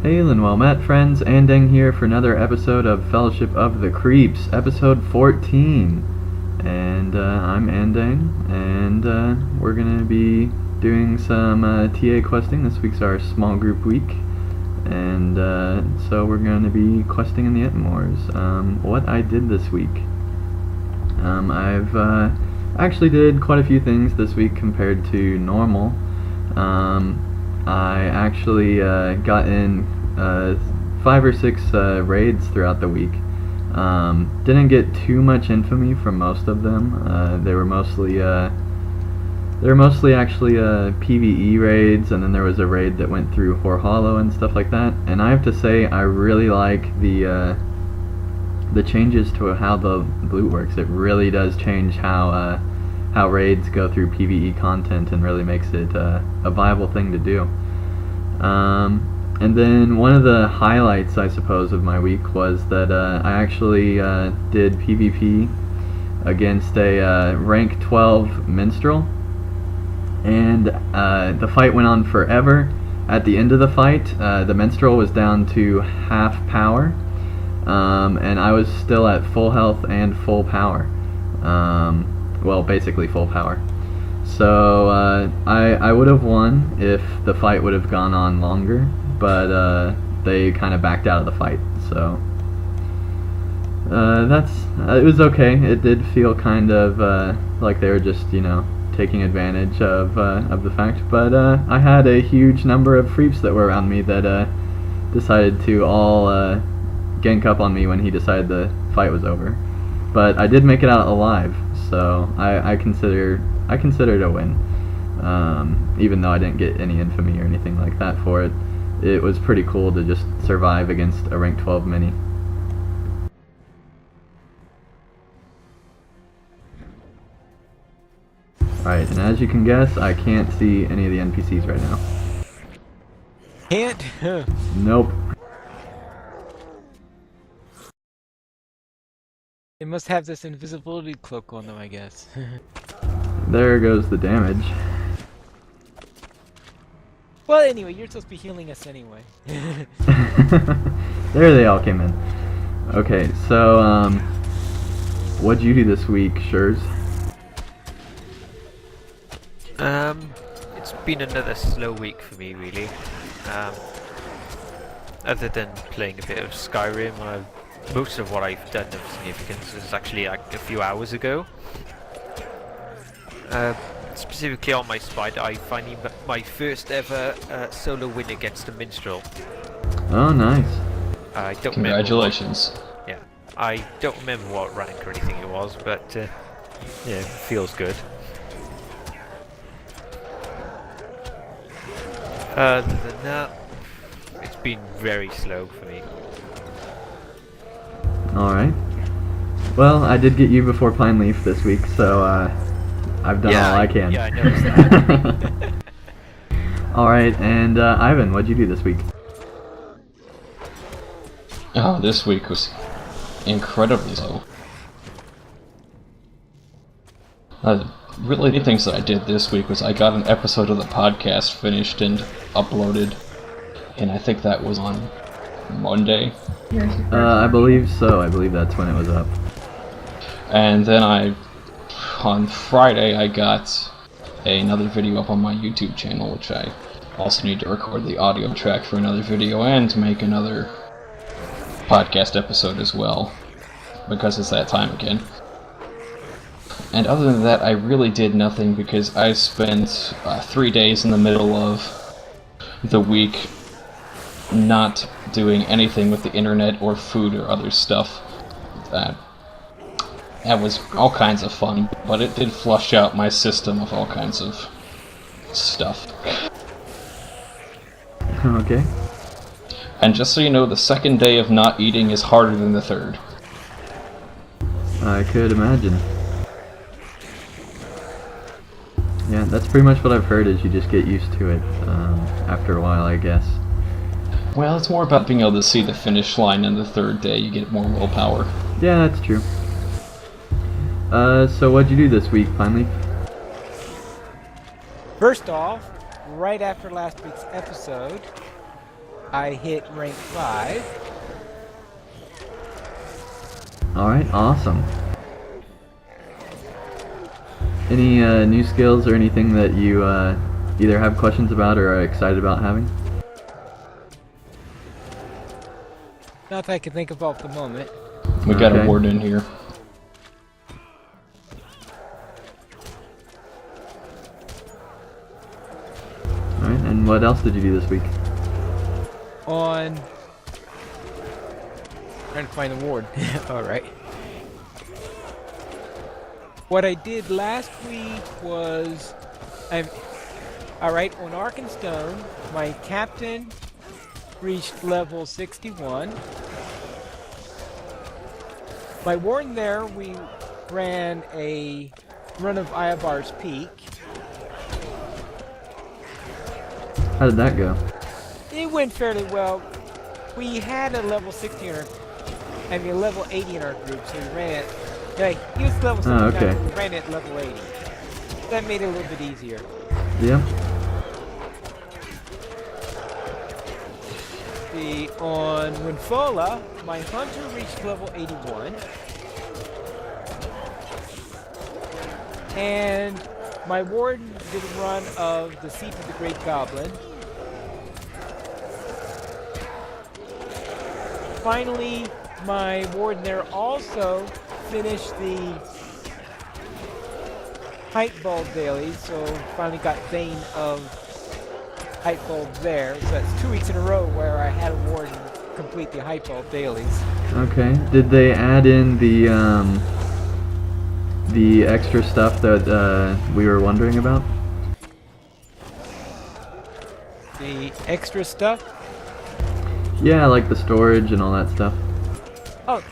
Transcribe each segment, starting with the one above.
Hail and well met, friends. Andang here for another episode of Fellowship of the Creeps, episode 14. And I'm Andang, and we're going to be doing some TA questing. This week's our small group week, and so we're going to be questing in the Etmores. What I did this week. I've actually did quite a few things this week compared to normal. I actually got in 5 or 6 raids throughout the week. Didn't get too much infamy from most of them. They were mostly actually PvE raids, and then there was a raid that went through Hoar Hollow and stuff like that. And I have to say, I really like the changes to how the loot works. It really does change how raids go through PvE content and really makes it a viable thing to do. And then one of the highlights, I suppose, of my week was that I actually did PvP against a rank 12 minstrel, and the fight went on forever. At the end of the fight, the minstrel was down to half power, and I was still at full health and full power. Well, basically full power. So I would have won if the fight would have gone on longer, but they kind of backed out of the fight. So it was okay. It did feel kind of like they were just, taking advantage of the fact. But I had a huge number of freeps that were around me that decided to all gank up on me when he decided the fight was over. But I did make it out alive, so I consider it a win. Even though I didn't get any infamy or anything like that for it, it was pretty cool to just survive against a rank 12 mini. Alright, and as you can guess, I can't see any of the NPCs right now. Can't? Nope. They must have this invisibility cloak on them, I guess. There goes the damage. Well, anyway, you're supposed to be healing us anyway. There they all came in. Okay, so, what'd you do this week, Shurs? It's been another slow week for me, really. Other than playing a bit of Skyrim, most of what I've done of significance is actually like a few hours ago. Specifically on my spider, I finally got my first ever solo win against a minstrel. Oh, nice. I don't Congratulations. I don't remember what rank or anything it was, but yeah, it feels good. Other than that, it's been very slow for me. Alright. Well, I did get you before Pine Leaf this week, so I've done all I can. Yeah, I noticed that. Alright, and Ivan, what'd you do this week? Oh, this week was incredibly slow. Really, the things that I did this week was I got an episode of the podcast finished and uploaded, and I think that was on Monday. I believe so. I believe that's when it was up. And then on Friday, I got another video up on my YouTube channel, which I also need to record the audio track for another video and to make another podcast episode as well, because it's that time again. And other than that, I really did nothing because I spent 3 days in the middle of the week not doing anything with the internet or food or other stuff. That was all kinds of fun, but it did flush out my system of all kinds of stuff. Okay. And just so you know, the second day of not eating is harder than the third. I could imagine. Yeah, that's pretty much what I've heard, is you just get used to it after a while, I guess. Well, it's more about being able to see the finish line, and the third day you get more willpower. Yeah, that's true. So what'd you do this week, Pine Leaf? First off, right after last week's episode, I hit rank 5. Alright, awesome. Any new skills or anything that you either have questions about or are excited about having? Not that I can think of off the moment. We got a Okay. ward in here. Alright, and what else did you do this week? On... Trying to find the ward. Alright. What I did last week was... Alright, on Ark and Stone, my captain reached level 61. My warden there, we ran a run of Iabar's Peak. How did that go? It went fairly well. We had a level 60 in our... I mean, a level 80 in our group, so we ran it... Yeah, he was level 79, okay. but we ran it at level 80. That made it a little bit easier. Yeah. On Winfola, my hunter reached level 81. And my warden did a run of the Seat of the Great Goblin. Finally, my warden there also finished the Height Bulb daily, so finally got Thane of Height Bulb there. So that's 2 weeks in a row where I had a warden complete the Height Bulb dailies. Okay. Did they add in the extra stuff that we were wondering about? The extra stuff? Yeah, like the storage and all that stuff. Oh.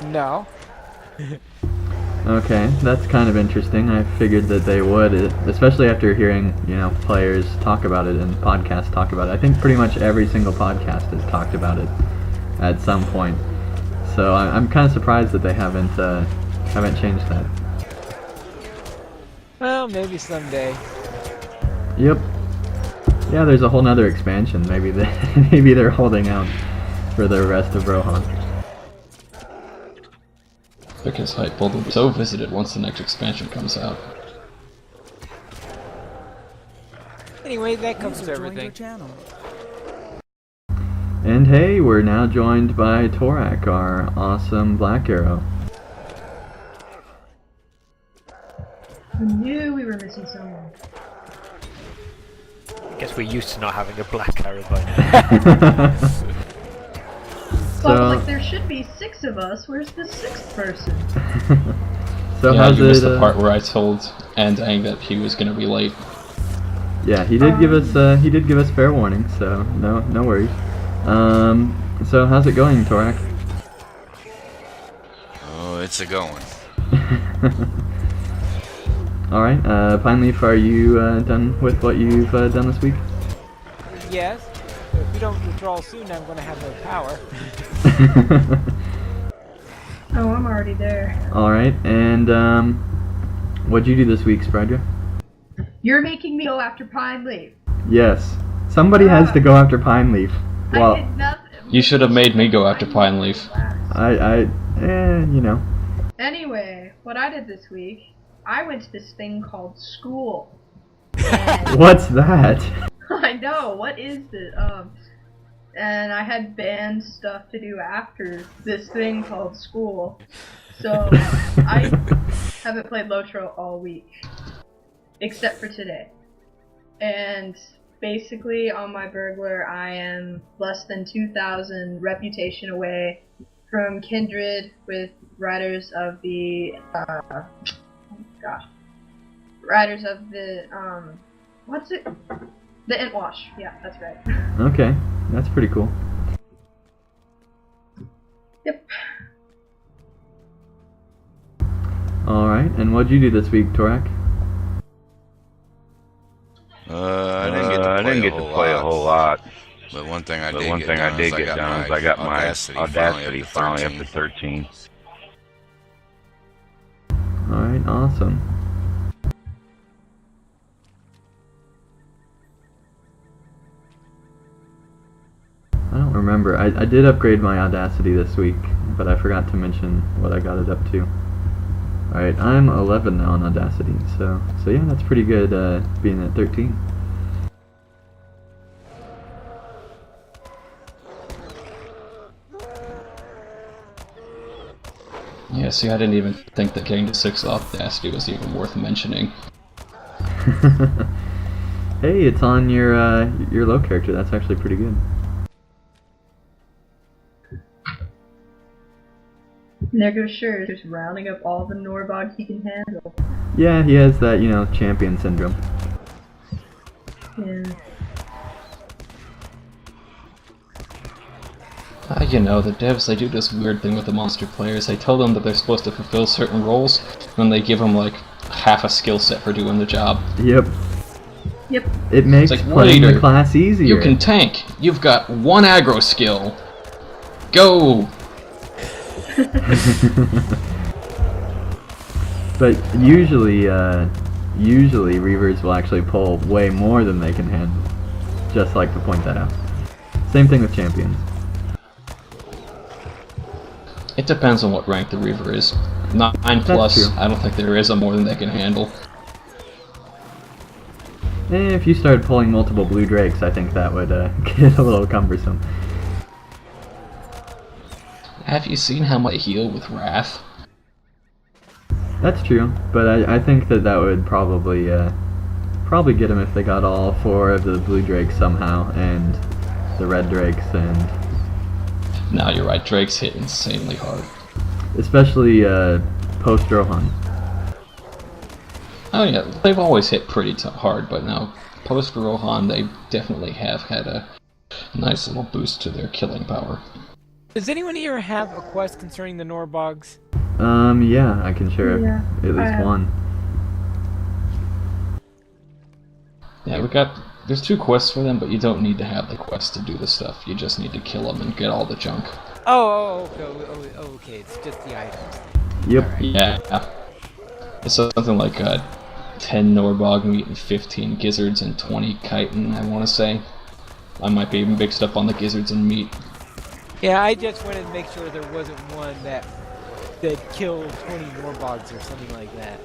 No. Okay, that's kind of interesting. I figured that they would, especially after hearing, players talk about it and podcasts talk about it. I think pretty much every single podcast has talked about it at some point. So I'm kind of surprised that they haven't changed that. Well, maybe someday. Yep. Yeah, there's a whole nother expansion. Maybe they're holding out for the rest of Rohan. Because Height Bulb will be so visited once the next expansion comes out. Anyway, that covers everything. And hey, we're now joined by Torak, our awesome Black Arrow. We knew we were missing someone. I guess we're used to not having a black arrow by now. So I was like, there should be 6 of us. Where's the 6th person? So Yeah, how's you it? missed the part where I told Andang that he was gonna be late. Yeah, he did give us fair warning, so no worries. So how's it going, Torak? Oh, it's a going. All right, Pine Leaf, are you done with what you've done this week? Yes. If we don't withdraw soon, I'm going to have no power. Oh, I'm already there. All right, and what'd you do this week, Spradra? You're making me go after Pine Leaf. Yes, somebody has to go after Pine Leaf. Well, I did nothing. You should have made me go after Pine Leaf. Anyway, what I did this week, I went to this thing called school. And What's that? I know, what is this? And I had band stuff to do after this thing called school. So, I haven't played LOTRO all week. Except for today. And basically, on my burglar, I am less than 2,000 reputation away from kindred with Riders of the, Riders of the, what's it? The Intwash. Yeah, that's right. Okay, that's pretty cool. Yep. All right, and what'd you do this week, Torak? I didn't get to play a whole lot. But one thing I did get done is I got my Audacity finally up to 13. All right, awesome. remember. I did upgrade my Audacity this week, but I forgot to mention what I got it up to. Alright, I'm 11 now on Audacity, so yeah, that's pretty good being at 13. Yeah, see, I didn't even think that getting to 6 Audacity was even worth mentioning. Hey, it's on your low character. That's actually pretty good. There goes Sure, just rounding up all the Norbogs he can handle. Yeah, he has that, champion syndrome. Yeah. The devs, they do this weird thing with the monster players. They tell them that they're supposed to fulfill certain roles, and then they give them, like, half a skill set for doing the job. Yep. Yep. It makes like, playing the class easier. You can tank. You've got 1 aggro skill. Go! But usually Reavers will actually pull way more than they can handle. Just like to point that out. Same thing with champions. It depends on what rank the Reaver is. 9 plus, true. I don't think there is a more than they can handle. If you started pulling multiple blue drakes, I think that would get a little cumbersome. Have you seen how much I heal with Wrath? That's true, but I think that would probably get them if they got all 4 of the blue drakes somehow, and the red drakes, and... No, you're right, drakes hit insanely hard. Especially post-Rohan. Oh yeah, they've always hit pretty hard, but now, post-Rohan, they definitely have had a nice little boost to their killing power. Does anyone here have a quest concerning the Norbogs? Yeah, I can share at least one. Yeah, there's 2 quests for them, but you don't need to have the quest to do the stuff. You just need to kill them and get all the junk. Okay, it's just the items. Yep. Right. Yeah. It's something like 10 Norbog meat and 15 gizzards and 20 chitin, I want to say. I might be mixed up on the gizzards and meat. Yeah, I just wanted to make sure there wasn't one that killed 20 Norbogs or something like that.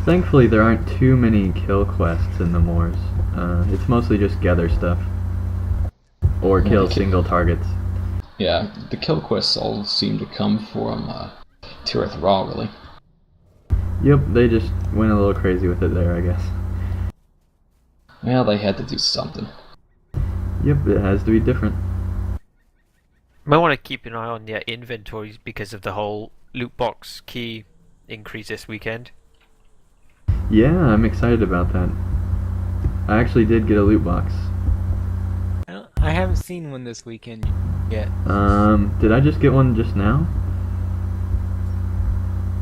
Thankfully, there aren't too many kill quests in the Moors. It's mostly just gather stuff. Or kill single targets. Yeah, the kill quests all seem to come from Tirith Raw, really. Yep, they just went a little crazy with it there, I guess. Well, they had to do something. Yep, it has to be different. Might want to keep an eye on their inventories because of the whole loot box key increase this weekend. Yeah, I'm excited about that. I actually did get a loot box. I haven't seen one this weekend yet. Did I just get one just now?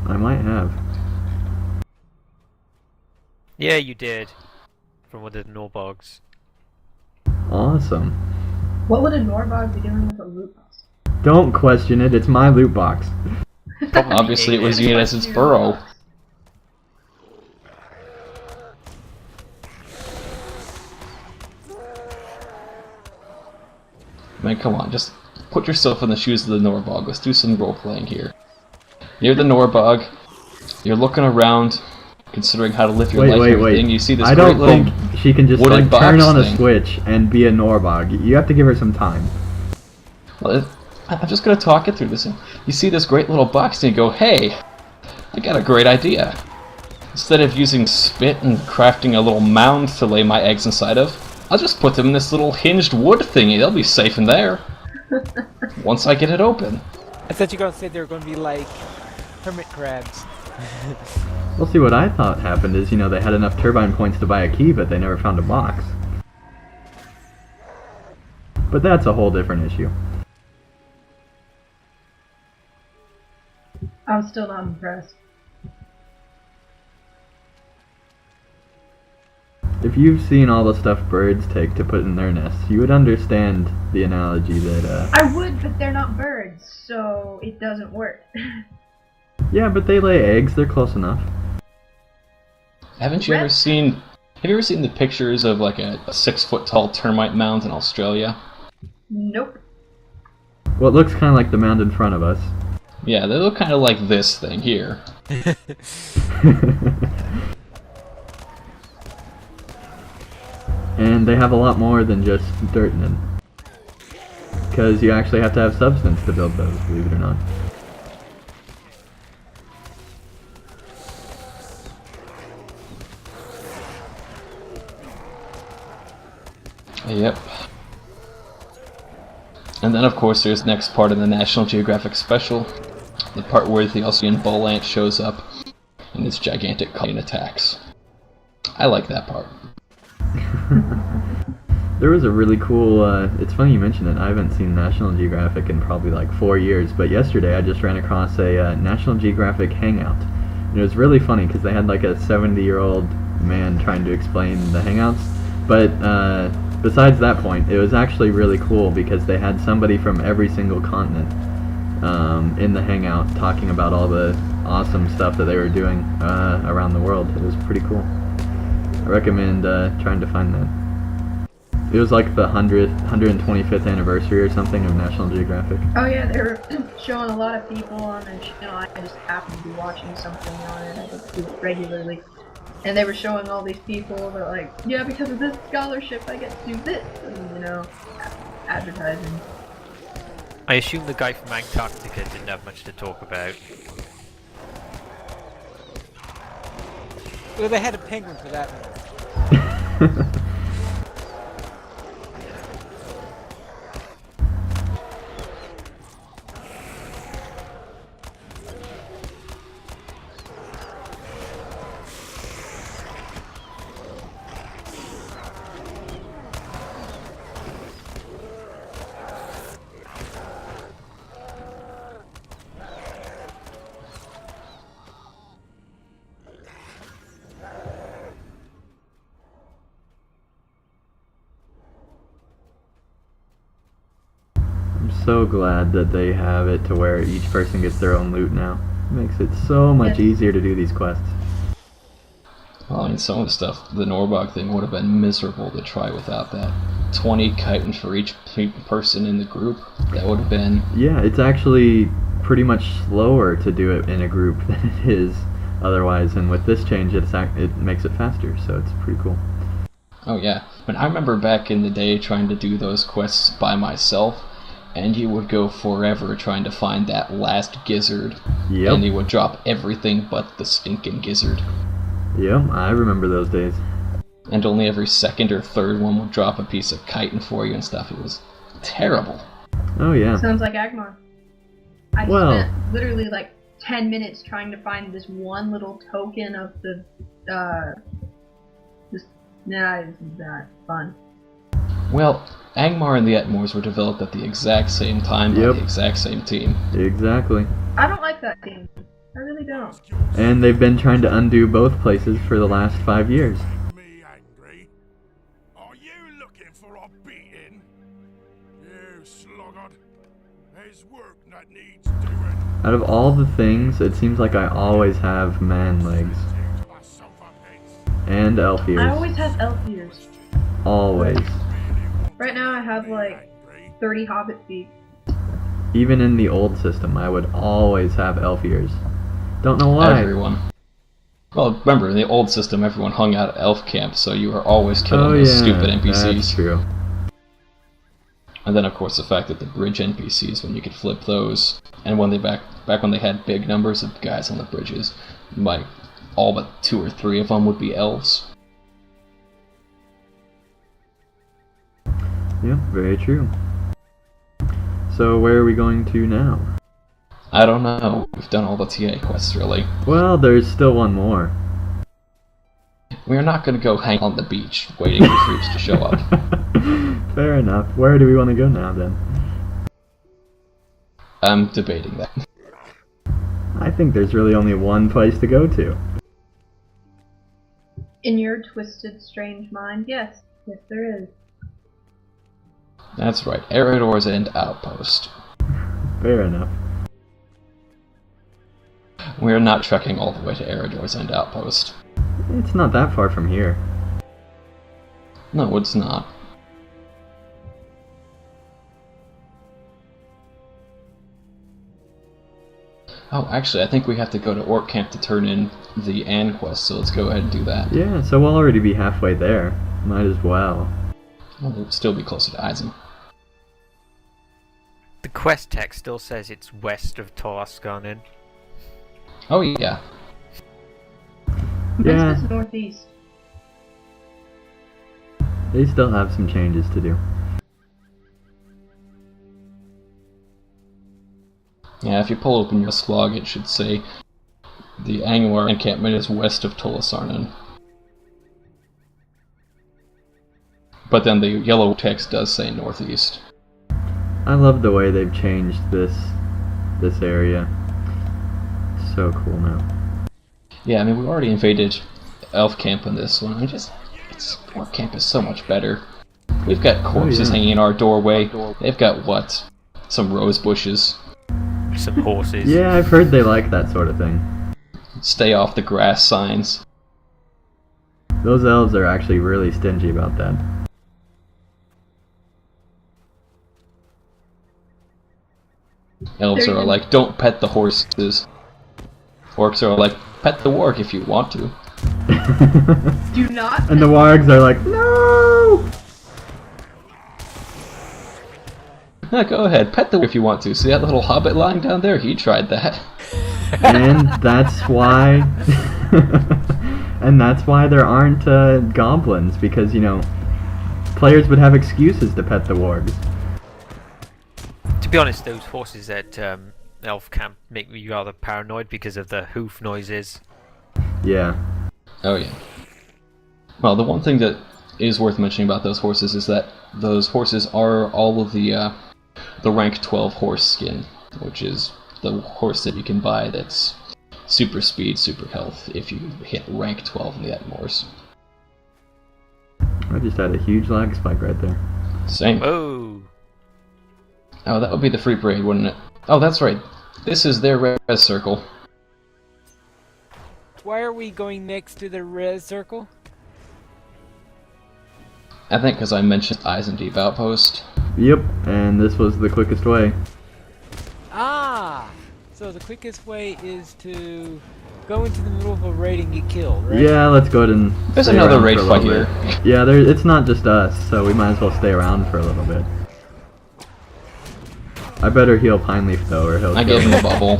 I might have. Yeah, you did. From one of the Norbogs. Awesome. What would a Norbog be doing with a loot box? Don't question it, it's my loot box. Obviously, it was used as its burrow. I mean, come on, just put yourself in the shoes of the Norbog. Let's do some role-playing here. You're the Norbog. You're looking around, considering how to live your life and everything. You see this I great don't little think she can just wooden like turn box on a thing. switch and be a Norbog. You have to give her some time. Well, I'm just going to talk it through this. You see this great little box and you go, hey, I got a great idea. Instead of using spit and crafting a little mound to lay my eggs inside of, I'll just put them in this little hinged wood thingy. They'll be safe in there. Once I get it open. I thought you were going to say they were going to be like hermit crabs. Well, see, what I thought happened is, they had enough turbine points to buy a key, but they never found a box. But that's a whole different issue. I'm still not impressed. If you've seen all the stuff birds take to put in their nests, you would understand the analogy that, I would, but they're not birds, so it doesn't work. Yeah, but they lay eggs, they're close enough. Haven't you ever seen Have you ever seen the pictures of like a 6-foot tall termite mound in Australia? Nope. Well, it looks kind of like the mound in front of us. Yeah, they look kind of like this thing here. And they have a lot more than just dirt in them. Because you actually have to have substance to build those, believe it or not. Yep. And then, of course, there's the next part of the National Geographic special, the part where the Australian bull ant shows up and its gigantic colony attacks. I like that part. There was a really cool, it's funny you mention it, I haven't seen National Geographic in probably like 4 years, but yesterday I just ran across a National Geographic hangout. And it was really funny because they had like a 70-year-old man trying to explain the hangouts, but besides that point, it was actually really cool because they had somebody from every single continent in the hangout talking about all the awesome stuff that they were doing around the world. It was pretty cool. I recommend trying to find that. It was like the 125th anniversary or something of National Geographic. Oh yeah, they were showing a lot of people on their channel. I just happened to be watching something on it. I just do it regularly. And they were showing all these people that like, yeah, because of this scholarship I get to do this, and you know, advertising. I assume the guy from Antarctica didn't have much to talk about. Well, they had a penguin for that one. So glad that they have it to where each person gets their own loot now. It makes it so much easier to do these quests. Well, I mean, some of the stuff, the Norbog thing would have been miserable to try without that. 20 chitin for each person in the group, that would have been... Yeah, it's actually pretty much slower to do it in a group than it is otherwise, and with this change it makes it faster, so it's pretty cool. Oh yeah, I remember back in the day trying to do those quests by myself, and you would go forever trying to find that last gizzard. Yep. And you would drop everything but the stinking gizzard. Yep, I remember those days. And only every second or third one would drop a piece of chitin for you and stuff. It was terrible. Oh yeah. Sounds like Agmar. I spent literally like 10 minutes trying to find this one little token of the, nah, it isn't that fun. Well, Angmar and the Etmors were developed at the exact same time by the exact same team. Exactly. I don't like that game. I really don't. And they've been trying to undo both places for the last 5 years. Me angry? Are you looking for a beating? You sluggard. There's work that needs doing. Out of all the things, it seems like I always have man legs. And elf ears. I always have elf ears. Always. Right now I have like 30 hobbit feet. Even in the old system, I would always have elf ears. Don't know why. Everyone. Well, remember, in the old system, everyone hung out at elf camp, so you were always killing those stupid NPCs. That's true. And then, of course, the fact that the bridge NPCs, when you could flip those, and when they back when they had big numbers of guys on the bridges, like all but 2 or 3 of them would be elves. Yep, very true. So where are we going to now? I don't know. We've done all the TA quests, really. Well, there's still one more. We're not going to go hang on the beach waiting for creeps to show up. Fair enough. Where do we want to go now, then? I'm debating that. I think there's really only one place to go to. In your twisted, strange mind, yes. Yes, there is. That's right. Eridor's End Outpost. Fair enough. We're not trekking all the way to Eridor's End Outpost. It's not that far from here. No, it's not. Oh, actually, I think we have to go to Orc Camp to turn in the Ann quest, so let's go ahead and do that. Yeah, so we'll already be halfway there. Might as well. We'll still be closer to Eisen. The quest text still says it's west of Tolascanin. Oh, yeah. Yeah, This is northeast. they still have some changes to do. Yeah, if you pull open your slog, it should say the Angmar encampment is west of Tolasarnan. But then the yellow text does say northeast. I love the way they've changed this area. So cool now. Yeah, I mean, we already invaded Elf Camp in this one. Orc Camp is so much better. We've got corpses hanging in our doorway. They've got what? Some rose bushes. Some horses. Yeah, I've heard they like that sort of thing. Stay off the grass signs. Those elves are actually really stingy about that. Elves are like, don't pet the horses. Orcs are like, pet the warg if you want to. Do not. And the wargs are like, no! Yeah, go ahead, pet the warg if you want to. See that little hobbit lying down there? He tried that. And that's why... and that's why there aren't goblins, because, you know, players would have excuses to pet the wargs. To be honest, those horses at Elf Camp make me rather paranoid because of the hoof noises. Yeah. Oh yeah. Well, the one thing that is worth mentioning about those horses is that those horses are all of the rank 12 horse skin, which is the horse that you can buy that's super speed, super health if you hit rank 12 in the Atmors. I just had a huge lag spike right there. Same. Oh! Oh, that would be the free parade, wouldn't it? Oh, that's right. This is their res circle. Why are we going next to the res circle? I think because I mentioned Eisen Deep Outpost. Yep, and this was the quickest way. Ah! So the quickest way is to go into the middle of a raid and get killed, right? Yeah, let's go ahead and There's stay another around raid for a fight little here. bit. Yeah, it's not just us, so we might as well stay around for a little bit. I better heal Pine Leaf though, or he'll I kill gave him me. a bubble.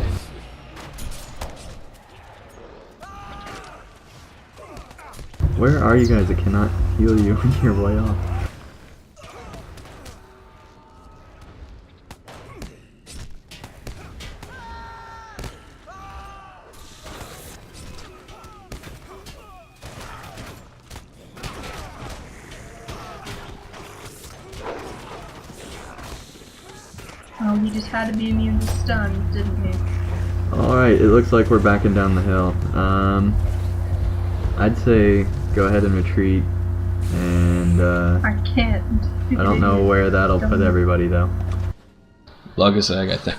Where are you guys? I cannot heal you when you're way off. Oh, he just had to be immune to stuns, didn't he? Alright, it looks like we're backing down the hill. I'd say go ahead and retreat, and I can't. I don't know where that'll put everybody though. Lugazag, I think.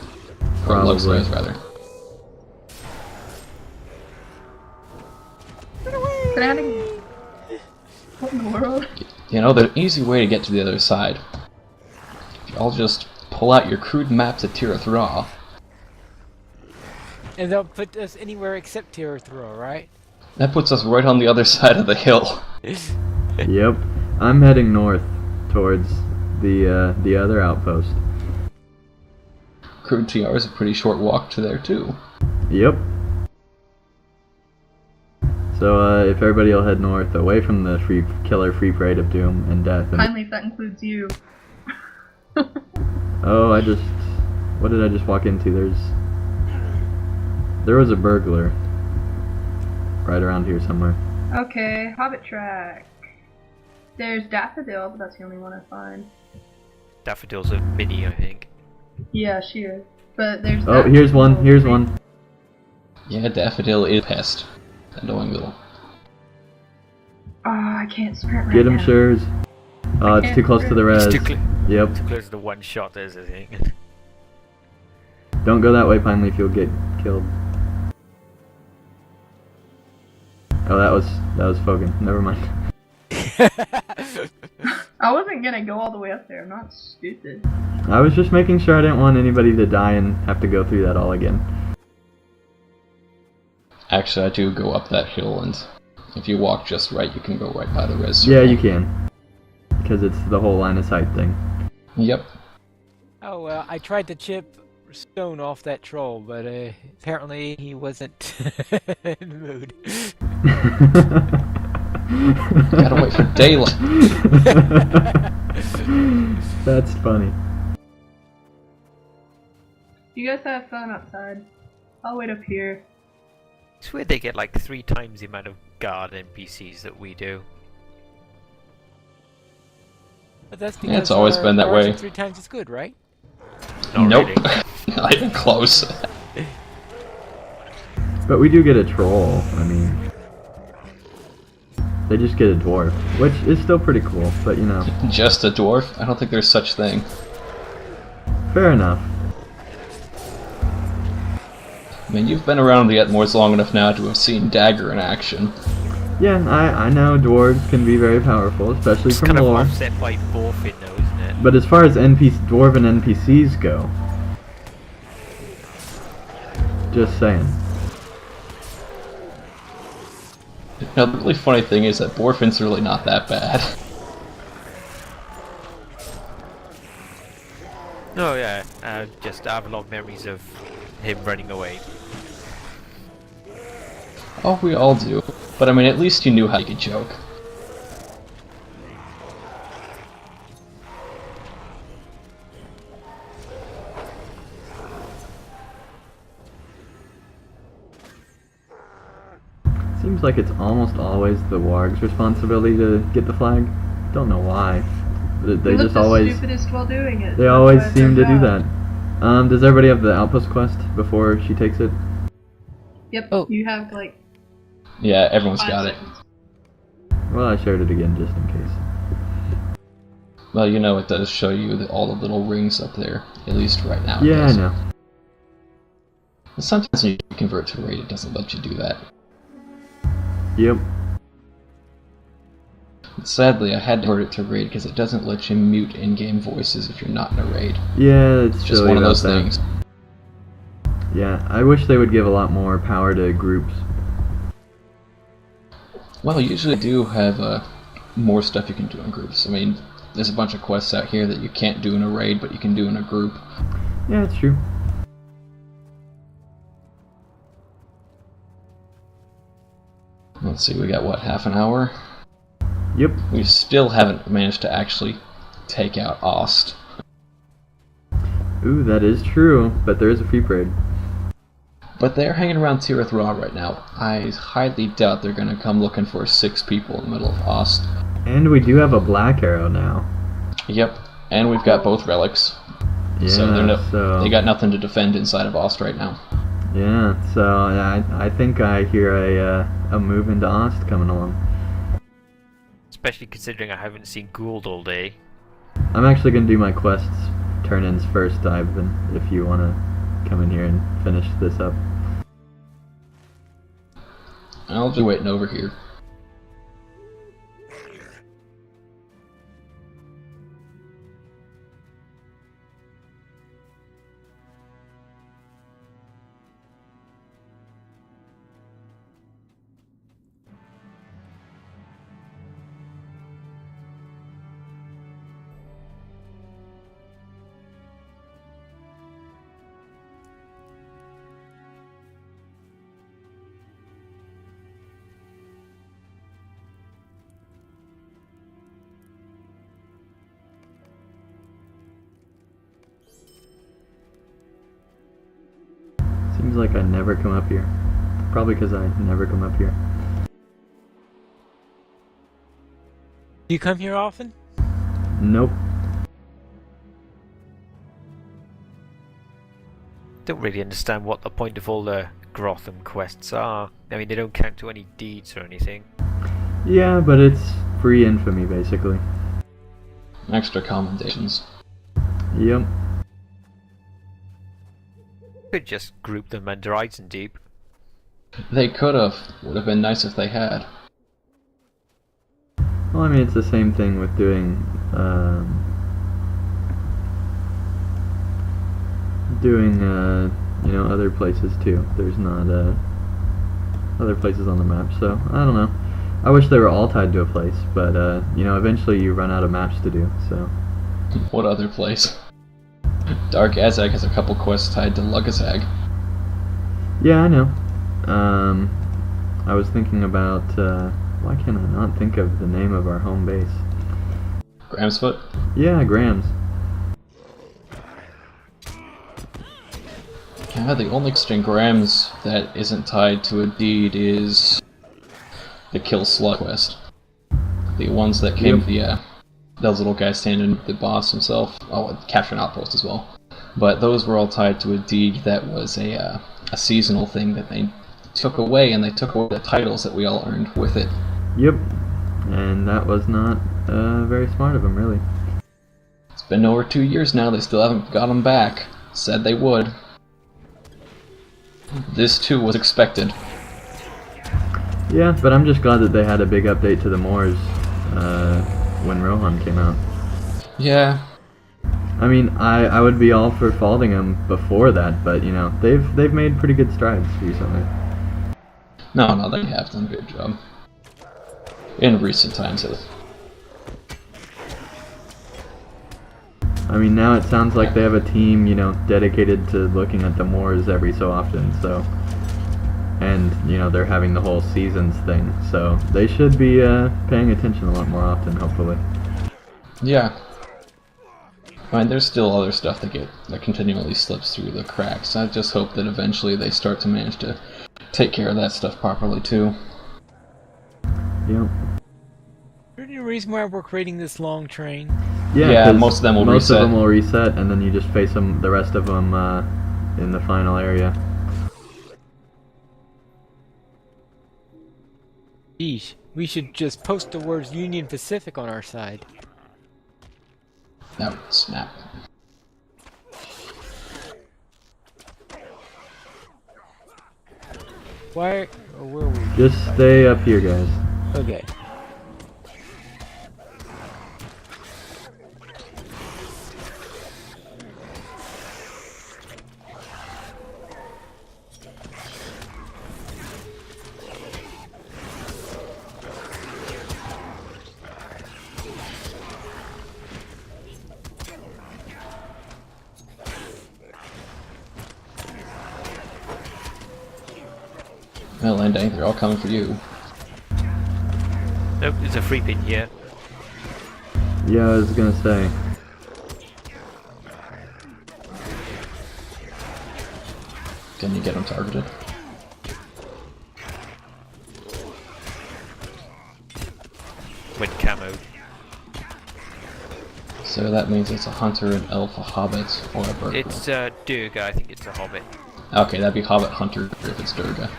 Or Probably. Lugzag, rather. Shenanigans. What in the world? You know, the easy way to get to the other side. If y'all just pull out your crude maps of Tirith Raw. And they'll put us anywhere except Tirithro, right? That puts us right on the other side of the hill. Yep, I'm heading north towards the other outpost. Crude TR is a pretty short walk to there too. Yep. So if everybody will head north, away from the free parade of doom and death. And Finally, if that includes you. oh, what did I just walk into? There was a burglar right around here somewhere. Okay, Hobbit track. There's Daffodil, but that's the only one I find. Daffodil's a mini, I think. Yeah, she is. But there's. Oh, that here's one. little Here's thing. one. Yeah, Daffodil is pest. Annoying little. Oh, I can't sprint right Get him, now. Shurs. Oh, it's too close to the res. It's too, Yep. too close to the one shot, I think. Don't go that way, Pine Leaf. You'll get killed. Oh, that was Fogan. Never mind. I wasn't gonna go all the way up there. I'm not stupid. I was just making sure I didn't want anybody to die and have to go through that all again. Actually, I do go up that hill, and if you walk just right, you can go right by the res Yeah, circle. you can. Because it's the whole line of sight thing. Yep. Oh, well, I tried to chip stone off that troll, but apparently he wasn't in the mood. Gotta wait for daylight. That's funny. You guys have fun outside. I'll wait up here. It's weird they get like 3 times the amount of guard NPCs that we do. But that's Yeah, because it's always our been that guards way. are 3 times as good, right? Not Nope. really. Not even close. But we do get a troll, I mean. They just get a dwarf, which is still pretty cool, but you know. Just a dwarf? I don't think there's such thing. Fair enough. I mean, you've been around the Etmores long enough now to have seen Dagger in action. Yeah, I know dwarves can be very powerful, especially It's from kind of lore. offset by Borfin though, isn't it? But as far as dwarven NPCs go, just saying. Now, the really funny thing is that Borfin's really not that bad. Oh yeah, I have long memories of him running away. Oh, we all do. But I mean, at least you knew how you could joke. Seems like it's almost always the warg's responsibility to get the flag. Don't know why. But they You look just the always stupidest while doing it. they That's always why it's seem her to do job. that. Does everybody have the outpost quest before she takes it? Yep. Oh. You have like Yeah, everyone's 5 got it. seconds. Well, I shared it again just in case. Well, you know, it does show you all the little rings up there. At least right now. it Yeah, I does. know. But sometimes when you convert to raid, it doesn't let you do that. Yep. But sadly, I had to convert it to raid because it doesn't let you mute in-game voices if you're not in a raid. Yeah, it's It's just silly one of about those that. things. Yeah, I wish they would give a lot more power to groups. Well, you usually do have more stuff you can do in groups. I mean, there's a bunch of quests out here that you can't do in a raid, but you can do in a group. Yeah, it's true. Let's see, we got what, half an hour? Yep. We still haven't managed to actually take out Ost. Ooh, that is true, but there is a free parade. But they're hanging around Tirith Raw right now. I highly doubt they're gonna come looking for 6 people in the middle of Ost. And we do have a black arrow now. Yep, and we've got both relics. Yeah, So they got nothing to defend inside of Ost right now. Yeah, so I think I hear a move into Ost coming along. Especially considering I haven't seen Gould all day. I'm actually gonna do my quests turn-ins first, Ivan, if you wanna come in here and finish this up. I'll be waiting over here. Seems like I never come up here. Probably because I never come up here. Do you come here often? Nope. Don't really understand what the point of all the Grotham quests are. I mean, they don't count to any deeds or anything. Yeah, but it's free infamy, basically. Extra commendations. Yep. Could just group them under Eisendeep. They could have. Would have been nice if they had. Well, I mean, it's the same thing with doing you know, other places too. There's not other places on the map, so I don't know. I wish they were all tied to a place, but you know, eventually you run out of maps to do. So. What other place? Dark Azag has a couple quests tied to Lugazag. Yeah, I know. I was thinking about why can I not think of the name of our home base? Gramsfoot? Yeah, Grams. Yeah, the only extra Grams that isn't tied to a deed is the Kill Slug quest. The ones that came those little guys standing the boss himself. Oh, and capture an outpost as well. But those were all tied to a deed that was a seasonal thing that they took away, and they took away the titles that we all earned with it. Yep, and that was not very smart of them, really. It's been over 2 years now, they still haven't got them back. Said they would. This too was expected. Yeah, but I'm just glad that they had a big update to the Moors when Rohan came out. Yeah. I mean, I would be all for faulting them before that, but you know, they've made pretty good strides recently. No, they have done a good job. In recent times, at least. I mean, now it sounds like they have a team, you know, dedicated to looking at the Moors every so often, so... And, you know, they're having the whole seasons thing, so they should be paying attention a lot more often, hopefully. Yeah. I mean, there's still other stuff that continually slips through the cracks. I just hope that eventually they start to manage to take care of that stuff properly, too. Yep. Is there any reason why we're creating this long train? Yeah, most of them will reset. Most of them will reset, and then you just face them, the rest of them, in the final area. Geesh, we should just post the words Union Pacific on our side. That would snap. Where were we? Just stay up here, guys. Okay. Well, Landang, they're all coming for you. Nope, there's a free pin here. Yeah, I was gonna say. Can you get them targeted? Went camoed. So that means it's a hunter, an elf, a hobbit, or a bird. It's Durga, I think it's a hobbit. Okay, that'd be hobbit hunter if it's Durga.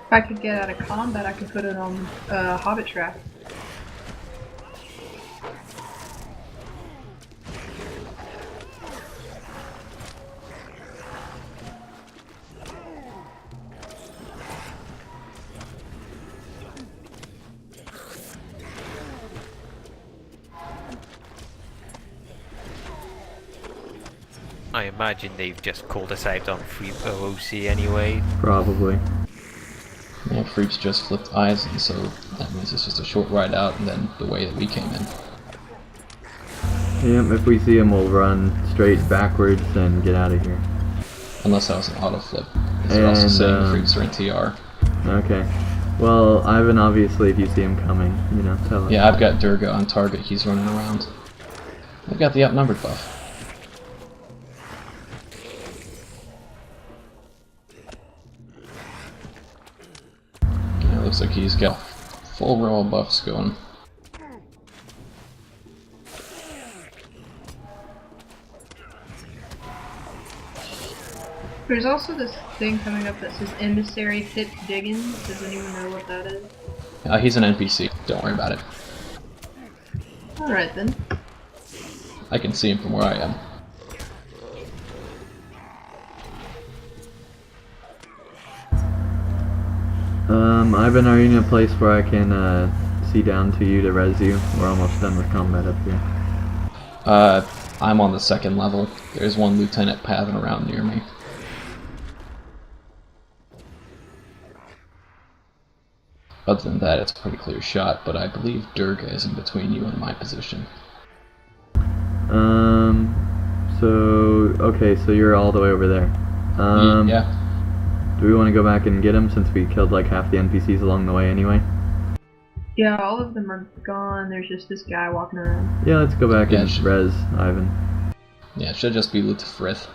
If I could get out of combat, I could put it on Hobbit Track. I imagine they've just called us out on free OOC anyway. Probably. Yeah, Freeps just flipped eyes, and so that means it's just a short ride out, and then the way that we came in. Yep, if we see him, we'll run straight backwards and get out of here. Unless that was an auto flip. They're also saying Freeps are in TR. Okay. Well, Ivan, obviously, if you see him coming, you know, tell us. Yeah, I've got Durga on target, he's running around. I've got the outnumbered buff. Yeah, looks like he's got full row of buffs going. There's also this thing coming up that says Emissary Pit Diggins. Does anyone know what that is? He's an NPC, don't worry about it. Alright then. I can see him from where I am. Ivan, are you in a place where I can see down to you to res you? We're almost done with combat up here. I'm on the 2nd level. There's one lieutenant pathing around near me. Other than that, it's a pretty clear shot, but I believe Durga is in between you and my position. So you're all the way over there. Yeah. Do we want to go back and get him since we killed like half the NPCs along the way anyway? Yeah, all of them are gone. There's just this guy walking around. Yeah, let's go back and res Ivan. Yeah, it should just be Lutafrith.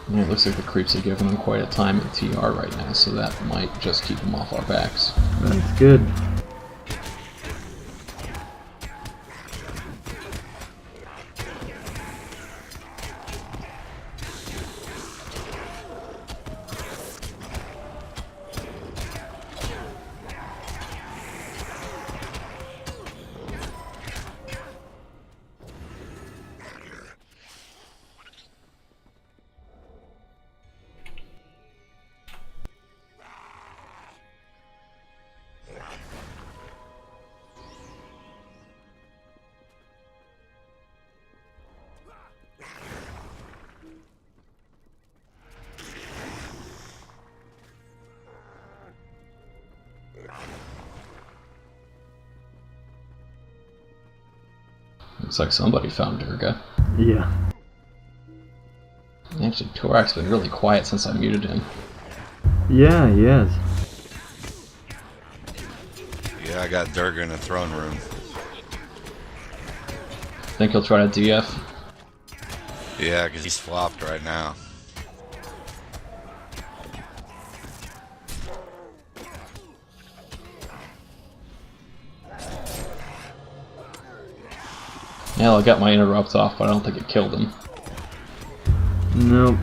And it looks like the creeps are giving them quite a time in TR right now, so that might just keep them off our backs. That's good. Looks like somebody found Durga. Yeah. Actually, Torak's been really quiet since I muted him. Yeah, he has. Yeah, I got Durga in the throne room. Think he'll try to DF? Yeah, because he's flopped right now. Yeah, I got my interrupt off, but I don't think it killed him. Nope.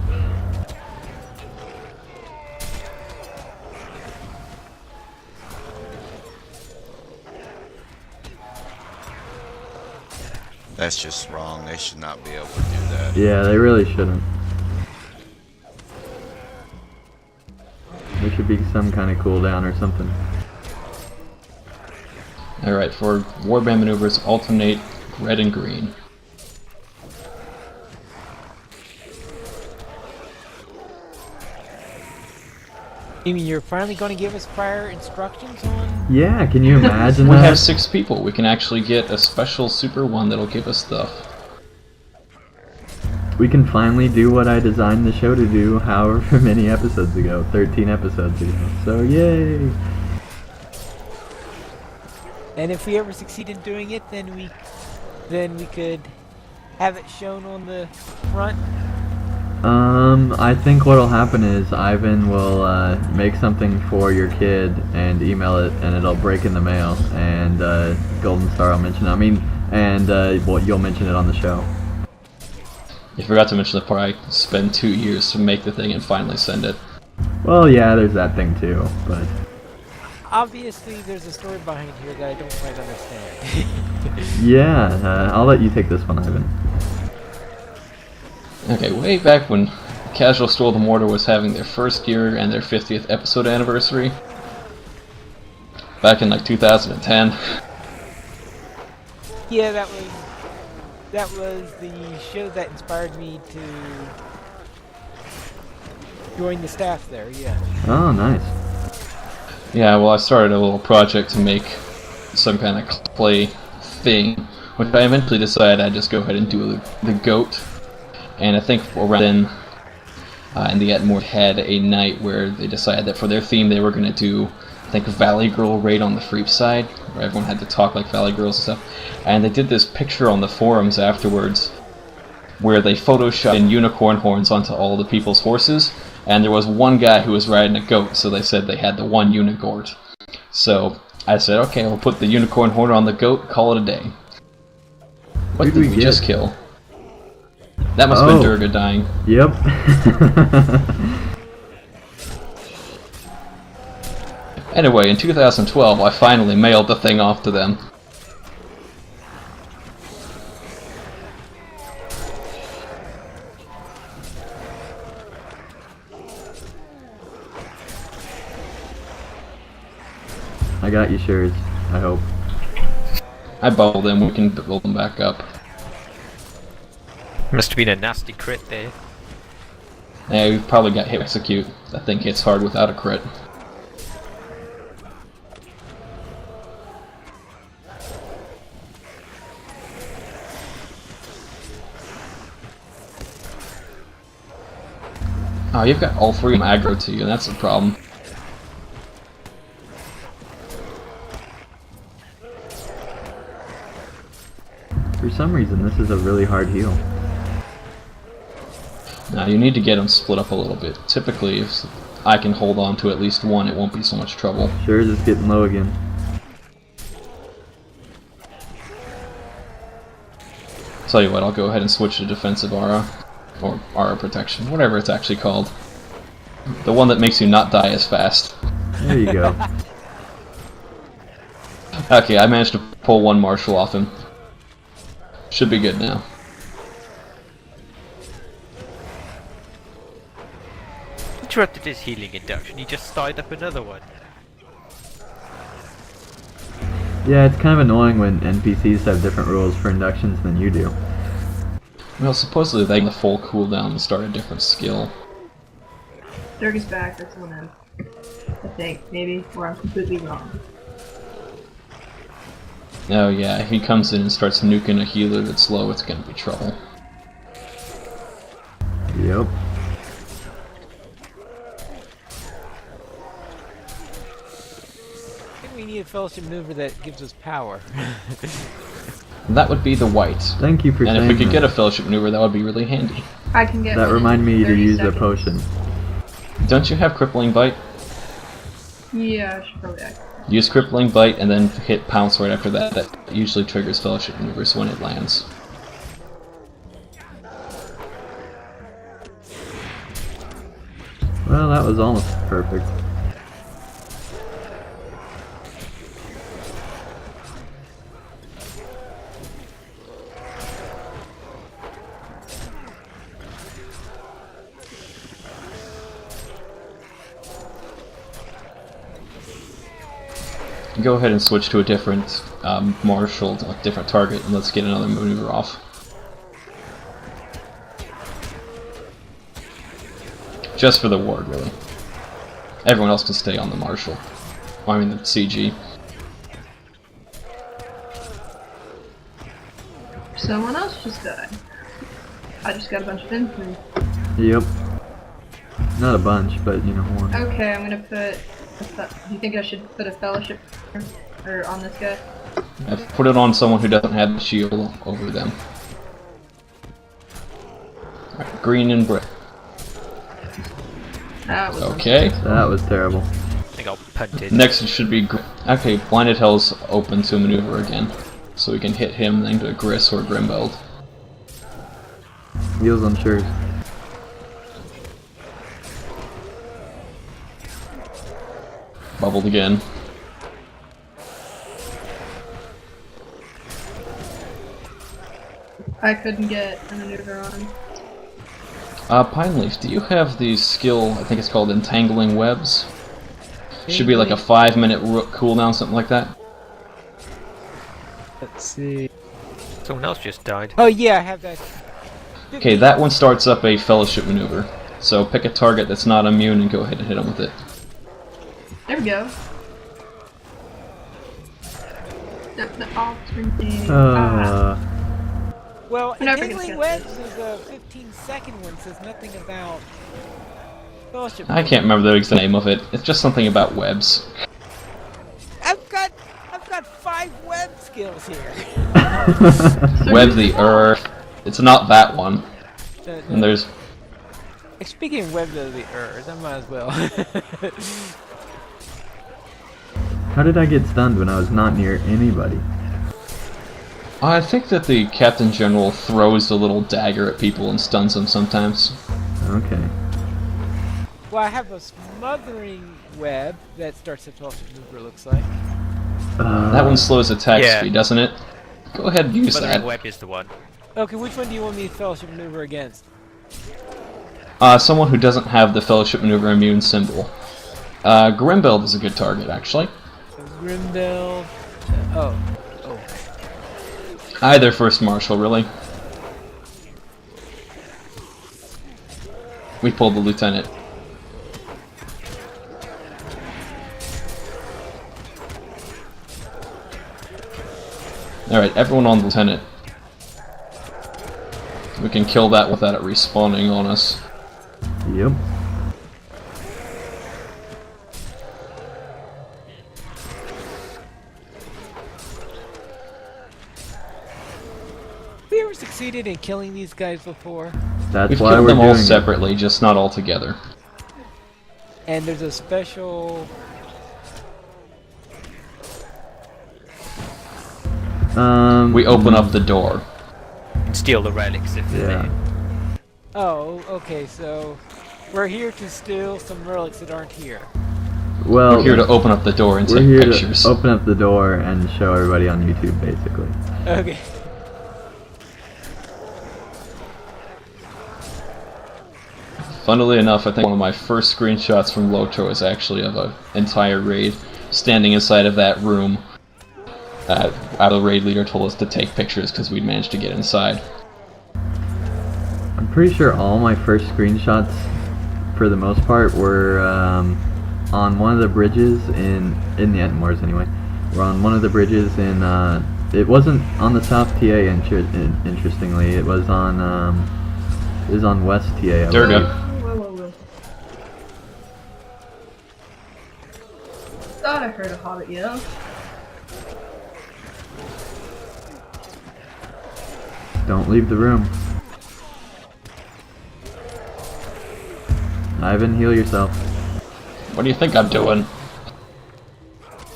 That's just wrong. They should not be able to do that. Yeah, they really shouldn't. There should be some kind of cooldown or something. Alright, for warband maneuvers, alternate red and green. You mean you're finally going to give us prior instructions on? Yeah, can you imagine We that? have 6 people. We can actually get a special super one that'll give us stuff. We can finally do what I designed the show to do however many episodes ago. 13 episodes ago. So, yay! And if we ever succeed in doing it, then we could have it shown on the front. I think what'll happen is Ivan will make something for your kid and email it, and it'll break in the mail. And Golden Star will mention it. I mean, and well, you'll mention it on the show. You forgot to mention the part I spent 2 years to make the thing and finally send it. Well, yeah, there's that thing too, but Obviously, there's a story behind here that I don't quite understand. yeah, I'll let you take this one, Ivan. Okay, way back when Casual Stroll the Mortar was having their first year and their 50th episode anniversary, back in like 2010. Yeah, that was the show that inspired me to join the staff there. Yeah. Oh, nice. Yeah, well, I started a little project to make some kind of clay thing, which I eventually decided I'd just go ahead and do the goat. And I think around then, and the Etmore had a night where they decided that for their theme they were going to do, I think, Valley Girl Raid on the Freep side, where everyone had to talk like Valley Girls and stuff. And they did this picture on the forums afterwards, where they photoshopped in unicorn horns onto all the people's horses, and there was one guy who was riding a goat, so they said they had the one unigort. So I said, okay, we'll put the unicorn horn on the goat, call it a day. What did we just kill? That must have been Durga dying. Yep. Anyway, in 2012, I finally mailed the thing off to them. I got you, Sherds. I hope. I bubbled them, we can build them back up. Must have been a nasty crit there. Yeah, we probably got hit execute. That thing hits hard without a crit. Oh, you've got all three of them aggro to you, that's a problem. For some reason, this is a really hard heal. Now, you need to get them split up a little bit. Typically, if I can hold on to at least one, it won't be so much trouble. Sherds is getting low again. Tell you what, I'll go ahead and switch to defensive aura. Or aura protection, whatever it's actually called. The one that makes you not die as fast. There you go. Okay, I managed to pull one martial off him. Should be good now. Interrupted his healing induction, he just started up another one. Yeah, it's kind of annoying when NPCs have different rules for inductions than you do. Well, supposedly they get the full cooldown and start a different skill. Durga's back, that's one end. I think, maybe, or I'm completely wrong. Oh yeah, if he comes in and starts nuking a healer that's low, it's gonna be trouble. Yep. I think we need a fellowship maneuver that gives us power. That would be the white. Thank you for saying And if we could that. get a fellowship maneuver, that would be really handy. I can get That one in reminded me to 30 use seconds. a potion. Don't you have crippling bite? Yeah, I should probably act. Use crippling bite and then hit pounce right after that. That usually triggers fellowship maneuvers when it lands. Well, that was almost perfect. Go ahead and switch to a different marshal, a different target, and let's get another maneuver off. Just for the ward, really. Everyone else can stay on the marshal. I mean the CG. Someone else just died. I just got a bunch of infantry. Yep. Not a bunch, but you know, one. Okay, I'm gonna put. Do you think I should put a fellowship or on this guy? I've put it on someone who doesn't have the shield over them. Alright, green and brick. That was Okay. That was terrible. I think I'll punt it. Next it should be okay. Blinded Hell's open to maneuver again, so we can hit him, then do a Gris or Grimbeld. Heals on Sherds. Bubbled again. I couldn't get a maneuver on. Pine Leaf, do you have the skill? I think it's called Entangling Webs. Should be like a 5-minute cooldown, something like that. Let's see. Someone else just died. Oh yeah, I have that. Okay, that one starts up a fellowship maneuver. So pick a target that's not immune and go ahead and hit him with it. There we go. The alternate. Well, We're never gonna Entangling get Webs is a 15-second one, says nothing about fellowship. I can't remember the exact name of it. It's just something about webs. I've got 5 web skills here. Web the Earth. It's not that one. And there's. Speaking of web of the earth, I might as well. How did I get stunned when I was not near anybody? I think that the Captain General throws the little dagger at people and stuns them sometimes. Okay. Well, I have a smothering web that starts to fellowship maneuver, looks like. That one slows attack Yeah. speed, doesn't it? Go ahead and use Smothering that. web is the one. Okay, which one do you want me to fellowship maneuver against? Someone who doesn't have the Fellowship Maneuver immune symbol. Grimbeld is a good target, actually. So Grimbel. Oh. Either First Marshal, really. We pulled the Lieutenant. Alright, everyone on the Lieutenant. We can kill that without it respawning on us. Yep. Have we ever succeeded in killing these guys before? That's We've why killed we're them doing all it. separately, just not all together. And there's a special... We open up the door. Steal the relics if they're Yeah. there. Oh, okay, so... We're here to steal some relics that aren't here. Well, We're here to open up the door and we're take here pictures. to open up the door and show everybody on YouTube, basically. Okay. Funnily enough, I think one of my first screenshots from LOTRO is actually of an entire raid standing inside of that room. The raid leader told us to take pictures because we'd managed to get inside. I'm pretty sure all my first screenshots, for the most part, were on one of the bridges in the Entmores anyway. We're on one of the bridges in. It wasn't on the South TA. Interestingly, it was on West TA. I Durga. believe. Whoa. Thought I heard a hobbit yell. Don't leave the room. Ivan, heal yourself. What do you think I'm doing?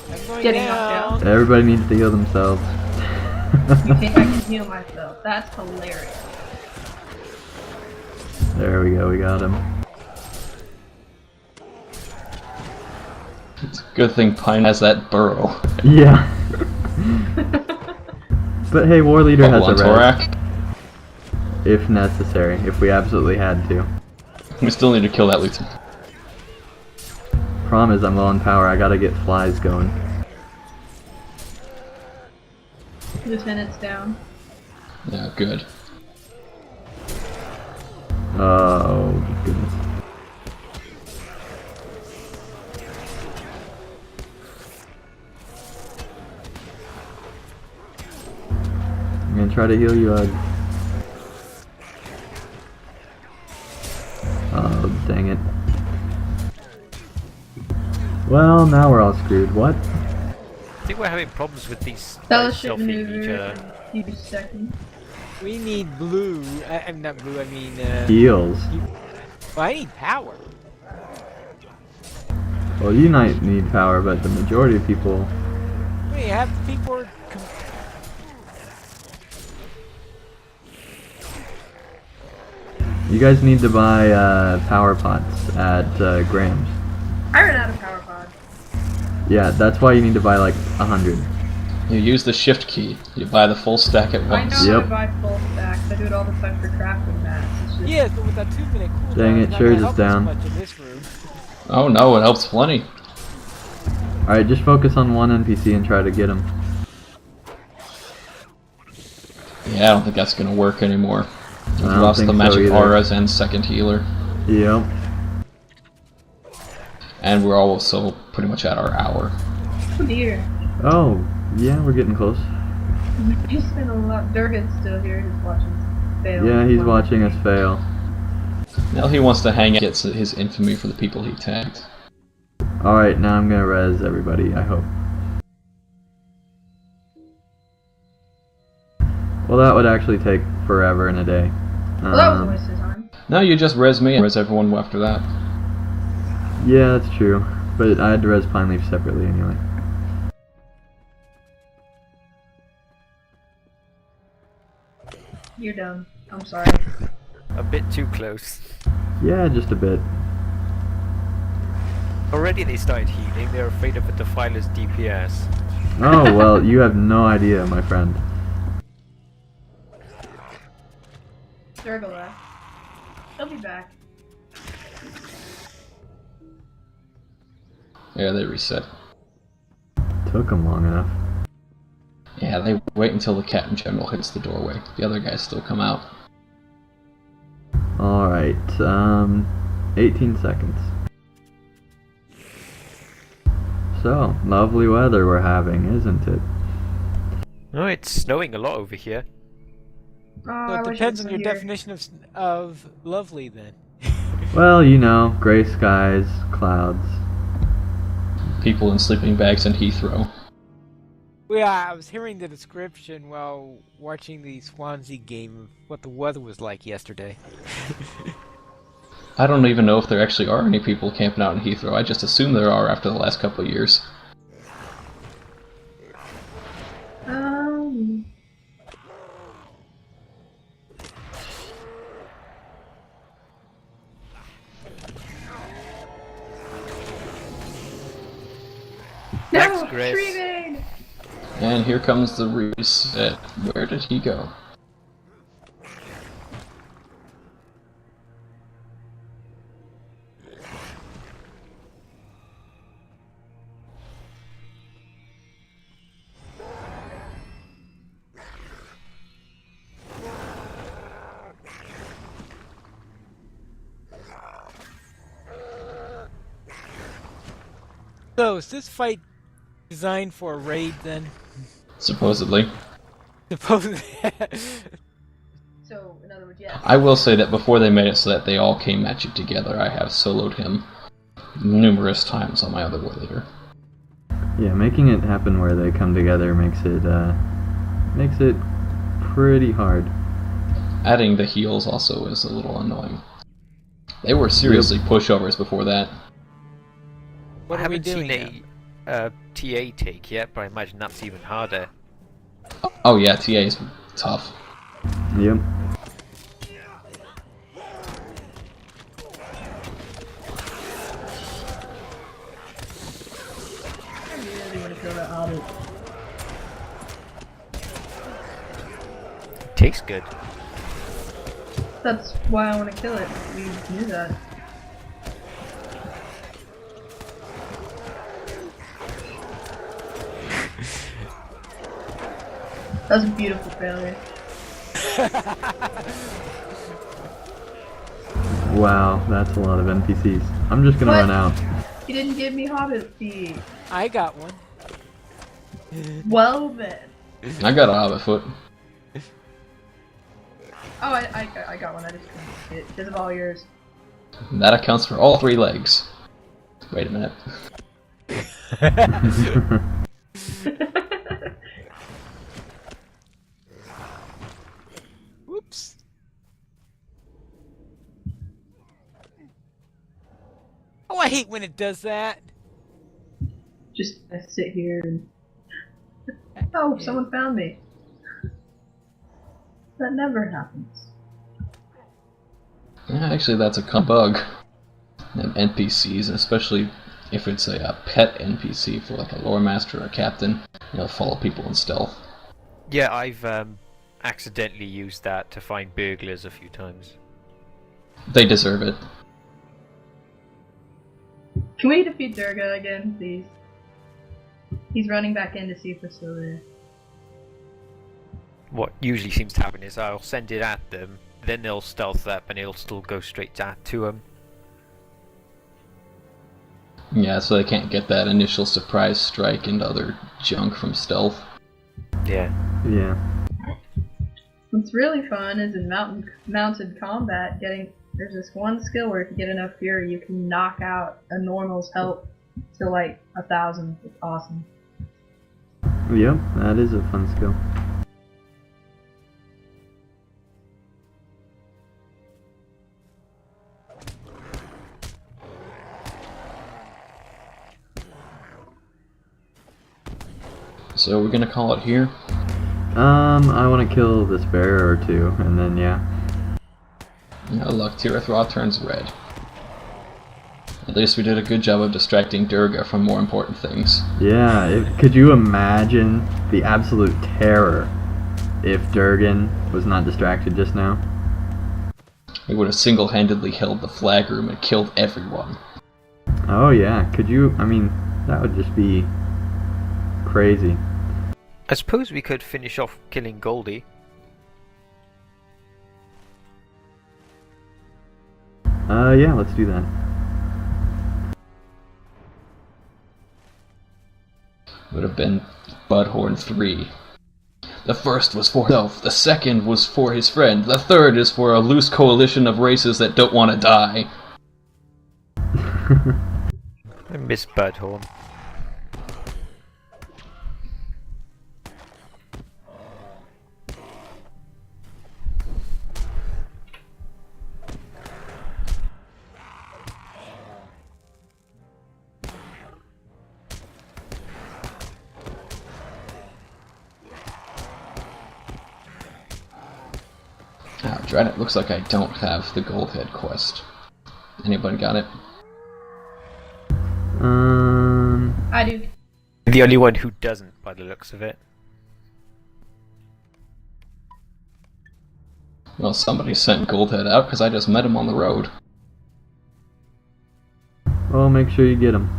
I'm going Getting down. knocked Everybody needs to heal themselves. You think I can heal myself? That's hilarious. There we go, we got him. It's a good thing Pine has that burrow. Yeah. But hey, War Leader has a res, Torak. if necessary, if we absolutely had to. We still need to kill that lieutenant. Problem is, I'm low on power, I gotta get flies going. Lieutenant's down. Yeah, good. Oh, goodness. I'm gonna try to heal you, Ugg. Oh, dang it. Well, now we're all screwed. What? I think we're having problems with these guys Fellowship selfing each maneuver other. in a few seconds. We need blue. I'm not blue, I mean, Heals. well, I need power. Well, you might need power, but the majority of people... Wait, half the people are... You guys need to buy power pots at Graham's. I ran out of power pod. Yeah, that's why you need to buy like 100. You use the shift key. You buy the full stack at I once. know Yep. how to buy full stacks. I do it all the time for crafting mats. It's just Yeah, but with that 2-minute cooldown, Dang it, it's not Surge gonna is help us down. much in this room. Oh no, it helps plenty. Alright, just focus on one NPC and try to get him. Yeah, I don't think that's gonna work anymore. We've I don't lost think the so magic either. auras and second healer. Yep. And we're also pretty much at our hour. oh dear. Oh, yeah, we're getting close. He's been a lot. Durgan's still here. He's watching fail. Yeah, he's watching us fail. Now he wants to hang out, gets his infamy for the people he tagged. Alright, now I'm gonna res everybody, I hope. Well, that would actually take forever in a day. Well, that was a waste of time. No, you just res me and res everyone after that. Yeah, that's true. But I had to res Pine Leaf separately anyway. You're dumb. I'm sorry. A bit too close. Yeah, just a bit. Already they started healing. They're afraid of a Defiler's DPS. Oh, well, you have no idea, my friend. Durga left. He'll be back. Yeah, they reset. Took him long enough. Yeah, they wait until the Captain General hits the doorway. The other guys still come out. Alright, 18 seconds. So, lovely weather we're having, isn't it? Oh, it's snowing a lot over here. Oh, So I it wish depends was on your here. definition of lovely, then. Well, you know, gray skies, clouds. People in sleeping bags in Heathrow. Well, yeah, I was hearing the description while watching the Swansea game of what the weather was like yesterday. I don't even know if there actually are any people camping out in Heathrow. I just assume there are after the last couple of years. Thanks, No, Grace. tree vein! And here comes the reset. Where did he go? So, is this fight designed for a raid, then? Supposedly. Supposedly. So, in other words, yes. I will say that before they made it so that they all came at you together, I have soloed him numerous times on my other warrior. Yeah, making it happen where they come together makes it pretty hard. Adding the heals also is a little annoying. They were seriously pushovers before that. What I are we haven't doing seen a TA take yet, but I imagine that's even harder. Oh yeah, TA is tough. Yep. I really want to kill that hobbit. Tastes good. That's why I want to kill it. We knew that. That was a beautiful failure. Wow, that's a lot of NPCs. I'm just gonna What? run out. You didn't give me hobbit feet. I got one. Well then. I got a hobbit foot. Oh, I got one. I just couldn't get it because of all yours. That accounts for all 3 legs. Wait a minute. Whoops. Oh, I hate when it does that. Just I sit here and oh, someone found me. That never happens. Yeah, actually, that's a bug. And NPCs, especially if it's a pet NPC for like a lore master or a captain, follow people in stealth. Yeah, I've accidentally used that to find burglars a few times. They deserve it. Can we defeat Durga again, please? He's running back in to see if we're still there. What usually seems to happen is I'll send it at them, then they'll stealth up and it'll still go straight to them. Yeah, so they can't get that initial surprise strike and other junk from stealth. Yeah. Yeah. What's really fun is in mounted combat, there's this one skill where if you get enough fury, you can knock out a normal's health to like 1,000. It's awesome. Yep, that is a fun skill. So we're gonna call it here. I want to kill this bear or two, and then yeah. No luck, Tirithra turns red. At least we did a good job of distracting Durga from more important things. Yeah, could you imagine the absolute terror if Durgan was not distracted just now? We would have single-handedly held the flag room and killed everyone. Oh yeah, could you, I mean, that would just be crazy. I suppose we could finish off killing Goldie. Yeah, let's do that. Would have been Budhorn 3. The first was for himself, the second was for his friend, the third is for a loose coalition of races that don't want to die. I miss Birdhorn. Ah, Dread, it looks like I don't have the Goldhead quest. Anybody got it? I do. The only one who doesn't, by the looks of it. Well, somebody sent Goldhead out because I just met him on the road. Well, make sure you get him.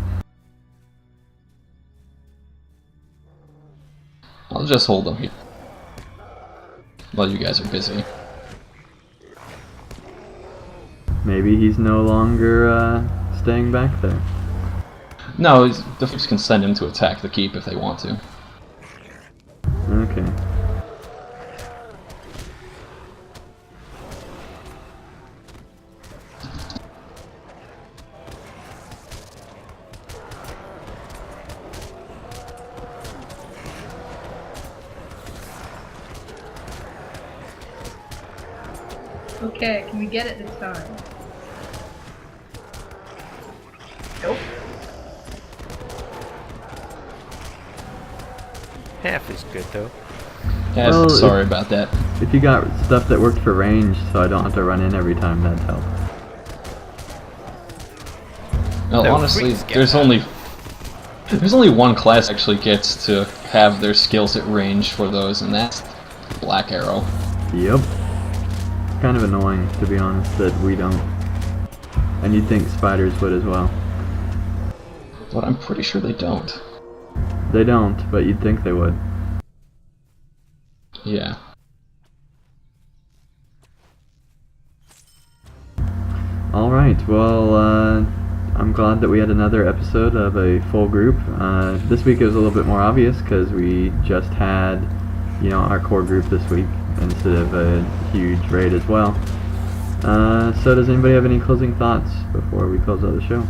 I'll just hold him here. While you guys are busy. Maybe he's no longer staying back there. No, the folks can send him to attack the keep if they want to. Okay. Okay, can we get it this time? Nope. Half is good though. Yeah, Well, sorry about that. If you got stuff that worked for range, so I don't have to run in every time, that'd help. Well, No, honestly, freaks get there's that. only one class actually gets to have their skills at range for those, and that's Black Arrow. Yep. It's kind of annoying, to be honest, that we don't. And you'd think spiders would as well. But I'm pretty sure they don't. They don't, but you'd think they would. Yeah. Alright, well, I'm glad that we had another episode of a full group. This week it was a little bit more obvious because we just had, you know, our core group this week instead of a huge raid as well. So does anybody have any closing thoughts before we close out the show?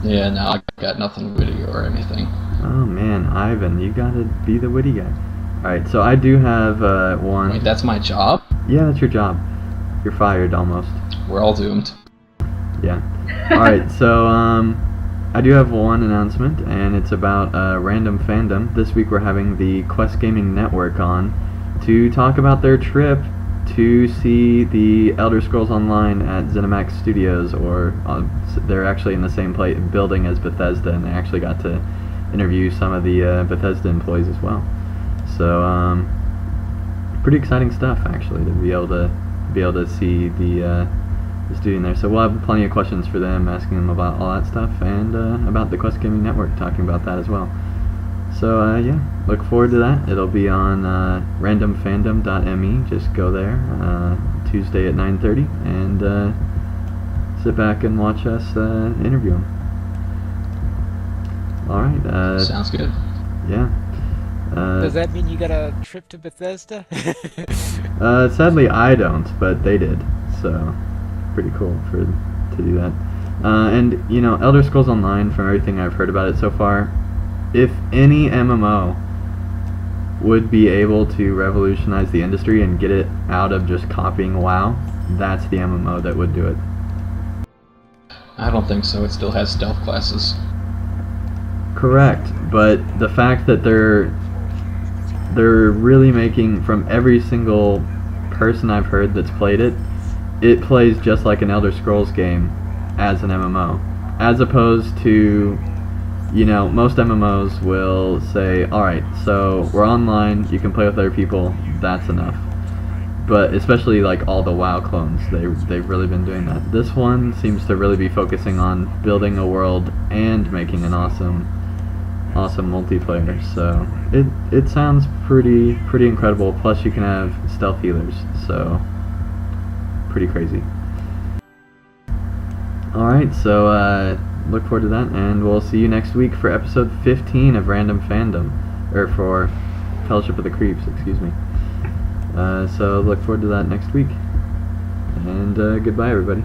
Yeah, no, I got nothing witty or anything. Oh man, Ivan, you gotta be the witty guy. Alright, so I do have one. Wait, that's my job? Yeah, that's your job. You're fired almost. We're all doomed. Yeah. Alright, so I do have one announcement, and it's about Random Fandom. This week we're having the Quest Gaming Network on to talk about their trip to see the Elder Scrolls Online at ZeniMax Studios, or they're actually in the same building as Bethesda, and they actually got to interview some of the Bethesda employees as well. So pretty exciting stuff actually to be able to see the studio in there. So we'll have plenty of questions for them, asking them about all that stuff, and about the Quest Gaming Network, talking about that as well. So yeah, look forward to that. It'll be on randomfandom.me. Just go there Tuesday at 9:30 and sit back and watch us interview them. All right. Sounds good. Yeah. Does that mean you got a trip to Bethesda? Sadly, I don't, but they did. So pretty cool to do that. And you know, Elder Scrolls Online, from everything I've heard about it so far, if any MMO would be able to revolutionize the industry and get it out of just copying WoW, that's the MMO that would do it. I don't think so. It still has stealth classes. Correct, but the fact that they're really making, from every single person I've heard that's played it, it plays just like an Elder Scrolls game as an MMO, as opposed to, you know, most MMOs will say, alright, so we're online, you can play with other people, that's enough. But especially like all the WoW clones, they've really been doing that. This one seems to really be focusing on building a world and making an awesome multiplayer. So it sounds pretty incredible. Plus you can have stealth healers, so pretty crazy. Alright, so look forward to that, and we'll see you next week for episode 15 of Random Fandom, or for Fellowship of the Creeps, excuse me. So look forward to that next week, and goodbye everybody.